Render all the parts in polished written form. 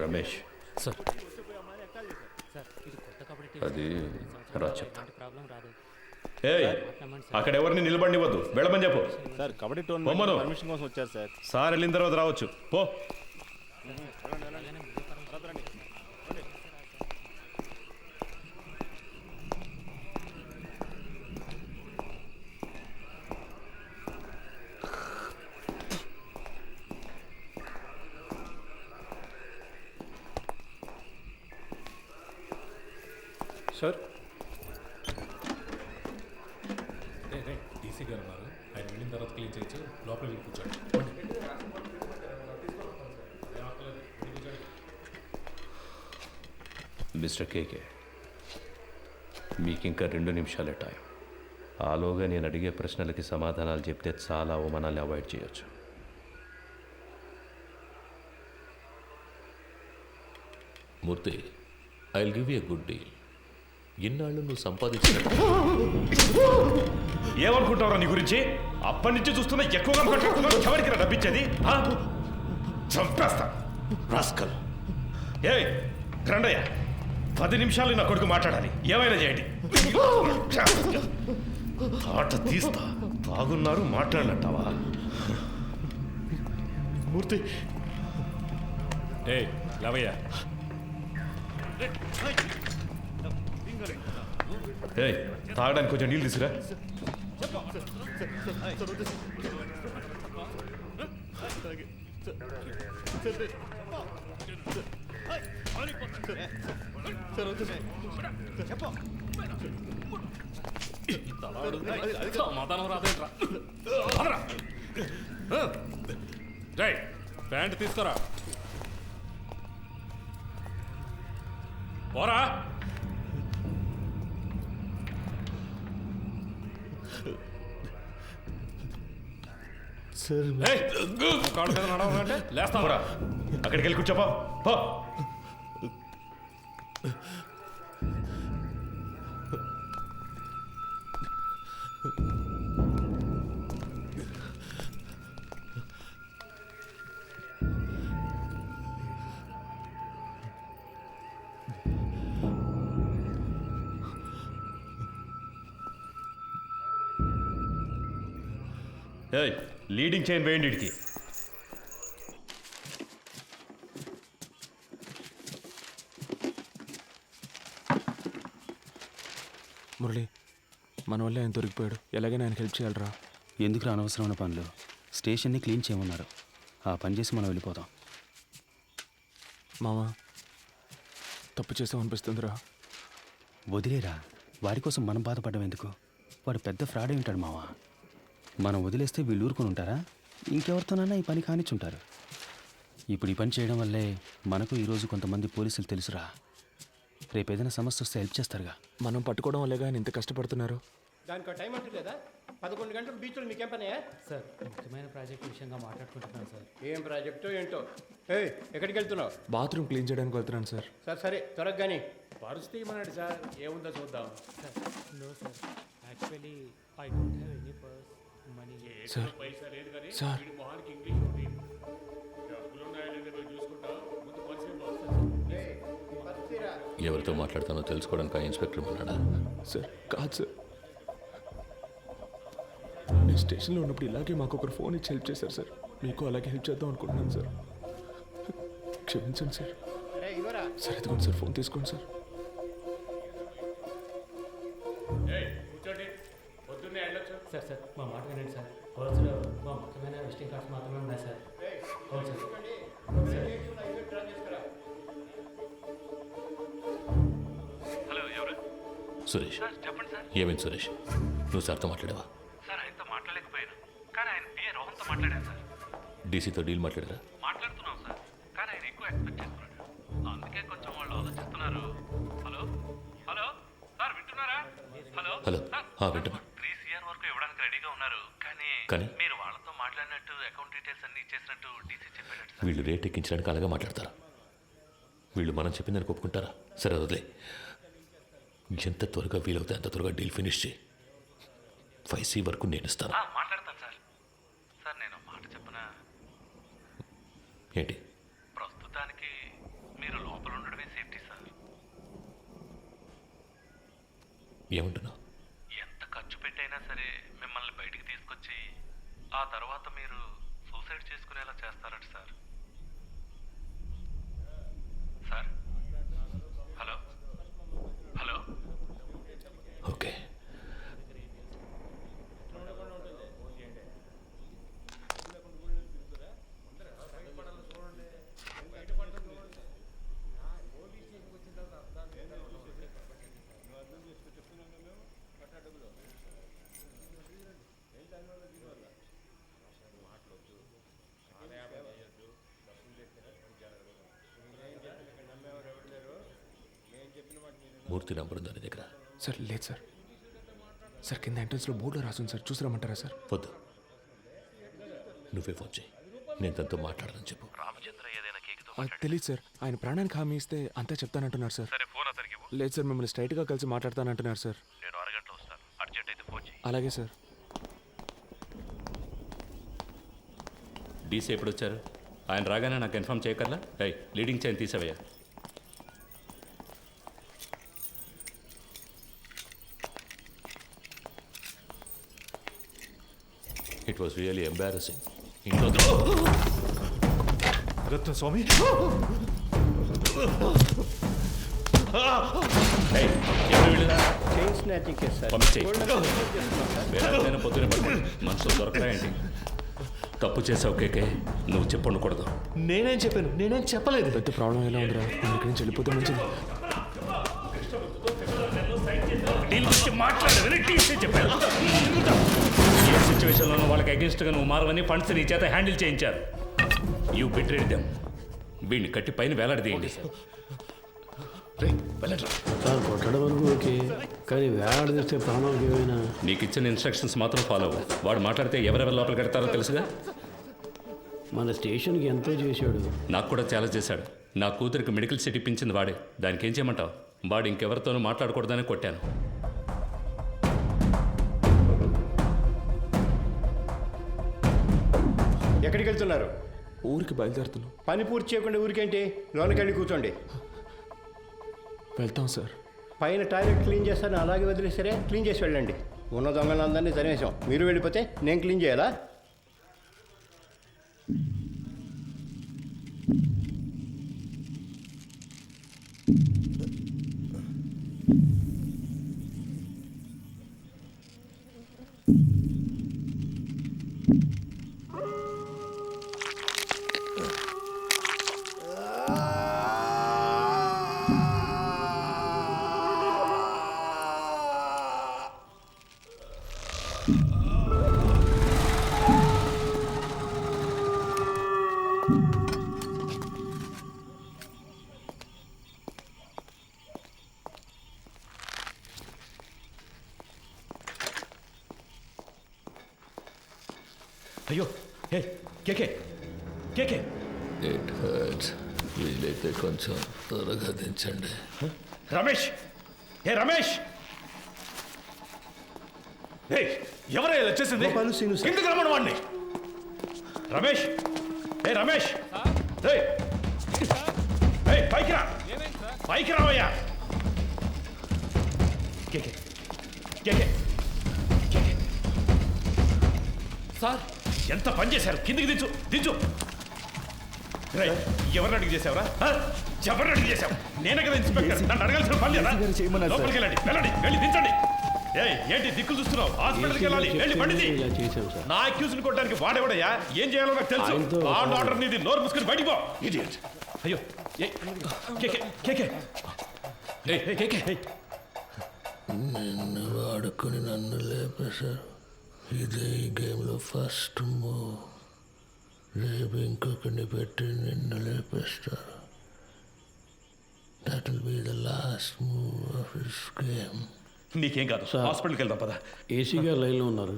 Ramesh sir అది రా చెప్తా. ఏయ్, అక్కడ ఎవరిని నిలబడివద్దు, వెళ్ళమని చెప్పు. సార్ కబడ్డీ పొమ్మను. టోర్నమెంట్ పర్మిషన్ కోసం వచ్చారు సార్. సార్ వెళ్ళిన తర్వాత రావచ్చు. పో. సార్ డీసీ గారు ఉన్నారు, ఆయన వెళ్ళిన తర్వాత క్లీన్ చేయొచ్చు. లోపల వెళ్ళి కూర్చోండి. మిస్టర్ కేకే, మీకు ఇంకా 2 నిమిషాలే టైం. ఆలోగా నేను అడిగే ప్రశ్నలకి సమాధానాలు చెప్తే చాలా అవమానాలు అవాయిడ్ చేయొచ్చు. Murthy, I will give you a good deal. ఇన్నాళ్ళు నువ్వు సంపాదించిన ఏమనుకుంటావురా నీ గురించి? అప్పటి నుంచి చూస్తున్నా ఎక్కువగా మాట్లాడుతున్నావు. ఎవరికి డబ్బిచ్చేది? చంపేస్తా రాస్కల్. ఏ గ్రండయ్య, 10 నిమిషాలు నా కొడుకు మాట్లాడాలి. ఏమైనా చేయండి. ఆట తీస్తా. బాగున్నారు, మాట్లాడినట్టావా? మూర్తి ఏ లవయ్య, ఏ తాగడానికి కొంచెం నీళ్ళు తీసుకురా. సమాధానం రాదేంట్రా? రైట్, ప్యాంట్ తీసుకురా. పోరా. సార్ కాడు మీద నడవాలంటే లేస్తా. పోరా, అక్కడికి వెళ్ళి కూర్చోపా. పో. ఏయ్, లీడింగ్ చైన్ వేయండి ఇడికి. మురళి, మన వల్ల ఆయన దొరికిపోయాడు. ఎలాగైనా ఆయనకి హెల్ప్ చేయాలరా. ఎందుకు అనవసరమైన పనులు? స్టేషన్ని క్లీన్ చేయమన్నారు. ఆ పని చేసి మనం వెళ్ళిపోతాం. మామ, తప్పు చేసామనిపిస్తుందిరా. వదిలేరా, వాడి కోసం మనం బాధపడడం ఎందుకు? వాడు పెద్ద ఫ్రాడ్ అయి ఉంటాడు మావా. మనం వదిలేస్తే వీళ్ళు ఊరుకొని ఉంటారా? ఇంకెవరితోనైనా ఈ పని కానిచ్చుంటారు. ఇప్పుడు ఈ పని చేయడం వల్లే మనకు ఈరోజు కొంతమంది పోలీసులు తెలుసురా. రేపు ఏదైనా సమస్య వస్తే హెల్ప్ చేస్తారుగా. మనం పట్టుకోవడం వల్లేగా ఆయన ఇంత కష్టపడుతున్నారు. దానికి టైం అంటూ లేదా? 11 గంటలు బీచ్లో మీకేం పనయా? సార్, ముఖ్యమైన ప్రాజెక్ట్ విషయంగా మాట్లాడుకుంటున్నాను సార్. ఏం ప్రాజెక్టో ఏంటో. ఎక్కడికి వెళ్తున్నావు? బాత్రూమ్ క్లీన్ చేయడానికి వెళ్తున్నాను సార్. సరే త్వరగా కానీ. పరిస్థితి ఏమన్నాడు సార్? ఏముందో చూద్దాం. Sir, no sir, actually I don't have any purse money. Sir పైసా లేదు కానీ సార్ వీడి మొహానికి ఇంగ్లీష్ ఉంది. డబ్బులు ఉన్నాయో లేదో చూసుకుంటా. ముందు పరిస్థితి ఎవరితో మాట్లాడతానో తెలుసుకోవడానికి ఆ ఇన్స్పెక్టర్ ఉన్నాడా? సార్, కాదు సార్. నేను స్టేషన్లో ఉన్నప్పుడు ఇలాగే మాకు ఒకరు ఫోన్ ఇచ్చి హెల్ప్ చేశారు సార్. మీకు అలాగే హెల్ప్ చేద్దాం అనుకుంటున్నాను సార్. క్షమించండి సార్. సార్, ఇదిగోండి సార్, ఫోన్ తీసుకోండి సార్. కూర్చోండి, పొద్దున్నే వెళ్ళొచ్చు. సార్ సార్, మా మాట వినండి సార్. పర్సులో మా ముఖ్యమైన విజిటింగ్ కార్డ్స్ మాత్రమే ఉన్నాయి సార్. అవును సార్. హలో, ఎవరు? సురేష్. సార్ చెప్పండి సార్. ఏమైంది సురేష్? నువ్వు సార్తో మాట్లాడావా? సార్, ఆయనతో మాట్లాడలేకపోయాను, కానీ ఆయన పిఏ రోహన్తో మాట్లాడాను సార్. డీసీతో డీల్ మాట్లాడారా? మాట్లాడుతున్నాం సార్, కానీ ఆయన ఎక్కువ ఎక్స్పెక్ట్ చేస్తున్నాడు. అందుకే కొంచెం వాళ్ళు ఆలోచిస్తున్నారు. హలో హలో సార్, వింటున్నారా? హలో హలో, సార్, వింటున్నా. 3 CR వరకు ఇవ్వడానికి రెడీగా ఉన్నారు, కానీ కానీ? మీరు వాళ్ళతో మాట్లాడినట్టు అకౌంట్ డీటెయిల్స్ అన్ని ఇచ్చేసినట్టు డీసీ చెప్పాడు సార్. వీళ్ళు రేట్ ఎక్కించడానికి అలాగే మాట్లాడతారా? వీళ్ళు మనం చెప్పిందని ఒప్పుకుంటారా? సరే వదిలే. ఎంత త్వరగా వీలవుతే అంత త్వరగా డీల్ ఫినిష్ చేయి. 5C వరకు నేను ఇస్తాను. మాట్లాడతాను సార్. సార్, నేను మాట చెప్పనా? ఏంటి? ప్రస్తుతానికి ఏమంటున్నావు? ఎంత ఖర్చు పెట్టైనా సరే మిమ్మల్ని బయటికి తీసుకొచ్చి ఆ తర్వాత మీరు సూసైడ్ చేసుకునేలా చేస్తారట sir. Sir hello hello okay. Murthy number ఉందా నీ దగ్గర? సార్ లేదు సార్. సార్ కింద ఎంట్రన్స్లో బోర్డులో రాసుంది సార్, చూసి రమ్మంటారా సార్? వద్దు, నువ్వే ఫోన్ చేయి. నేను తనతో మాట్లాడాలని చెప్పు. రామచంద్ర ఏదైనా కేకుతో తెలియదు సార్. ఆయన ప్రాణానికి హామీ ఇస్తే అంతా చెప్తానంటున్నారు సార్. సరే ఫోన్ అతనికి ఇవ్వు. లేదు సార్, మిమ్మల్ని స్ట్రైట్గా కలిసి మాట్లాడతానంటున్నారు సార్. నేను అరగంటలో వస్తాను. అర్జెంట్ అయితే ఫోన్ చేయి. అలాగే సార్. డీసీ ఎప్పుడు వచ్చారు? ఆయన రాగానే నాకు ఇన్ఫామ్ చేయకర్లా. లీడింగ్ చైన్ తీసేవయ్యా. It was really embarrassing. ఇంట్లో Ratnaswamy, chain snatching case sir. పొద్దున మనుషులు దొరకరాయండి. తప్పు చేసావు కేకే, నువ్వు చెప్పండకూడదు. నేనేం చెప్పాను? నేనేం చెప్పలేదు. పెద్ద ప్రాబ్లం ఎలా ఉందిరా? నేను ఇక్కడి నుంచి వెళ్ళిపోతే మంచిది. ఏ సిచ్యువేషన్లోనూ వాళ్ళకి అగేన్స్ట్గా నువ్వు మారవని ఫండ్స్ నీ చేత హ్యాండిల్ చేయించారు. You betrayed them. వీడిని కట్టి పైన వేలాడదీయండి. సార్ కొట్టడం వరకు ఓకే, కానీ వేలాడదీస్తే ప్రాణాలకు ఏమైనా. నీకు ఇచ్చిన ఇన్స్ట్రక్షన్స్ మాత్రం ఫాలో అవ్వు. వాడు మాట్లాడితే ఎవరెవరు లోపల కడతారో తెలుసుగా. మన స్టేషన్కి ఎంతో చేశాడు. నాకు కూడా చాలా చేశాడు. నా కూతురికి మెడికల్ సీట్ ఇప్పించింది వాడే. దానికి ఏం చేయమంటావు? వాడు ఇంకెవరితోనూ మాట్లాడకూడదని కొట్టాను. ఎక్కడికి వెళ్తున్నారు? ఊరికి బయలుదేరుతున్నాం. పని పూర్తి చేయకుండా ఊరికేంటి? లోనికి వెళ్ళి కూర్చోండి. వెళ్తాం సార్. పైన టాయిలెట్ క్లీన్ చేస్తాను అలాగే వదిలేసరే, క్లీన్ చేసి వెళ్ళండి. ఉన్న దొంగలందరినీ తరిమేశాం. మీరు వెళ్ళిపోతే నేను క్లీన్ చేయాలా? అయ్యో, హే కేకే కేకే. It hurts. వీలైతే కొంచెం త్వరగా దించండి. రమేష్, హే రమేష్. హే, ఎవరైనా ఇలా చేసింది? కిందకి రమ్మను వాడిని. రమేష్, హే రమేష్. హే, హే పైకి రా. పైకి రావయ్యా. కేకే కేకే కేకే. సార్ ఎంత పని చేశారు? కిందికి దించు దించు. ఎవరిని అడిగి చేసావురా? ఎవరిని అడిగి చేసావు? నేనే కదా ఇన్స్పెక్టర్. నన్ను అడగాల్సిన పని లేదా? లోపలికి వెళ్ళండి, వెళ్ళండి, వెళ్ళి దించండి. ఏంటి దిక్కులు చూస్తున్నావు? హాస్పిటల్కి వెళ్ళాలి, వెళ్ళి బండిది. నా అక్యూజ్ని కొట్టడానికి వాడేవాడయ్యా. ఏం చేయాలో నాకు తెలుసు. ఆర్డర్ నీది. నోరు మూసుకుని బయటికి పో. ఇడియట్. అయ్యో, కేకే కేకే కేకే. నిన్ను వాడుకొని నన్ను లేపేశారు. ఇదే ఈ గేమ్లో ఫస్ట్ మూవ్. రేపు ఇంకొకరిని పెట్టి నిన్ను లేపేస్తారు. That will be the last move of this game. నీకేం కాదు, హాస్పిటల్కి వెళ్దాం పద. ఏసీ గారు లైన్లో ఉన్నారు.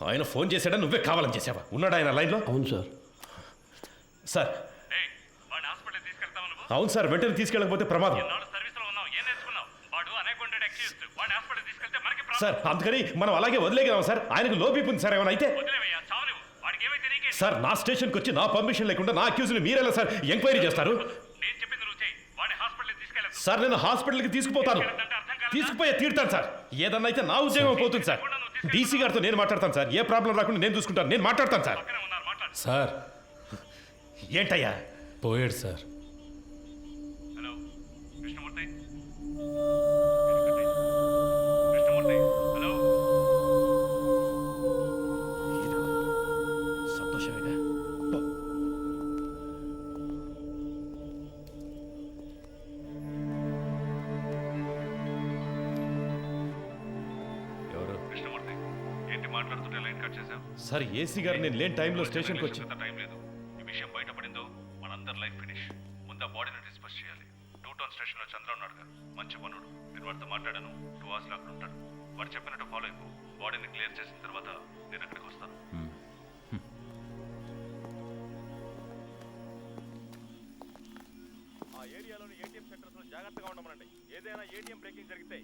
ఆయన ఫోన్ చేశాడా? నువ్వే కావాలని చేసావా? ఉన్నాడు ఆయన లైన్లో? అవును సార్. సార్ అవును సార్, వెంటనే తీసుకెళ్ళకపోతే ప్రమాదం సార్. అందుకని మనం అలాగే వదిలేగదాం సార్. ఆయనకు లో బీపీ ఉంది సార్. ఏమైనా అయితే సార్, నా స్టేషన్కి వచ్చి నా పర్మిషన్ లేకుండా నా అక్యూజ్ని మీరెలా సార్ ఎంక్వైరీ చేస్తారు? సార్ నేను హాస్పిటల్కి తీసుకుపోతాను. తీసుకుపోయే తీరుతాను సార్. ఏదన్నా అయితే నా ఉద్యోగం పోతుంది సార్. డీసీ గారితో నేను మాట్లాడతాను సార్. ఏ ప్రాబ్లం రాకుండా నేను చూసుకుంటాను. నేను మాట్లాడతాను సార్. సార్ ఏంటయ్యా? పోయాడు sir. Hello Krishnamurthy Krishnamurthy hello సంతోషమేగా. ఎవరు? కృష్ణమూర్తి ఏంటి మాట్లాడుతుంటే లైన్ కట్ చేశావు? సార్ ఏసీ గారు నేను లేని టైంలో స్టేషన్కి వచ్చి టైం లేదు. ఈ విషయం బయటపడిందో మనందరి లైఫ్ ఫినిష్. ముందు ఆ బాడీని డిస్పోజ్ చేయాలి. 2 టౌన్ స్టేషన్లో చంద్ర ఉన్నాడుగా, మంచి పనుడు. నేను వాడితో మాట్లాడాను. 2 అవర్స్లో అక్కడ ఉంటాడు. వాడు చెప్పినట్టు ఫాలో అయిపో. బాడీని క్లియర్ చేసిన తర్వాత నేను అక్కడికి వస్తాను. ఆ ఏరియాలోని ఏటీఎం సెంటర్స్ లో జాగ్రత్తగా ఉండమనండి. ఏదైనా ఏటీఎం బ్రేకింగ్ జరిగితే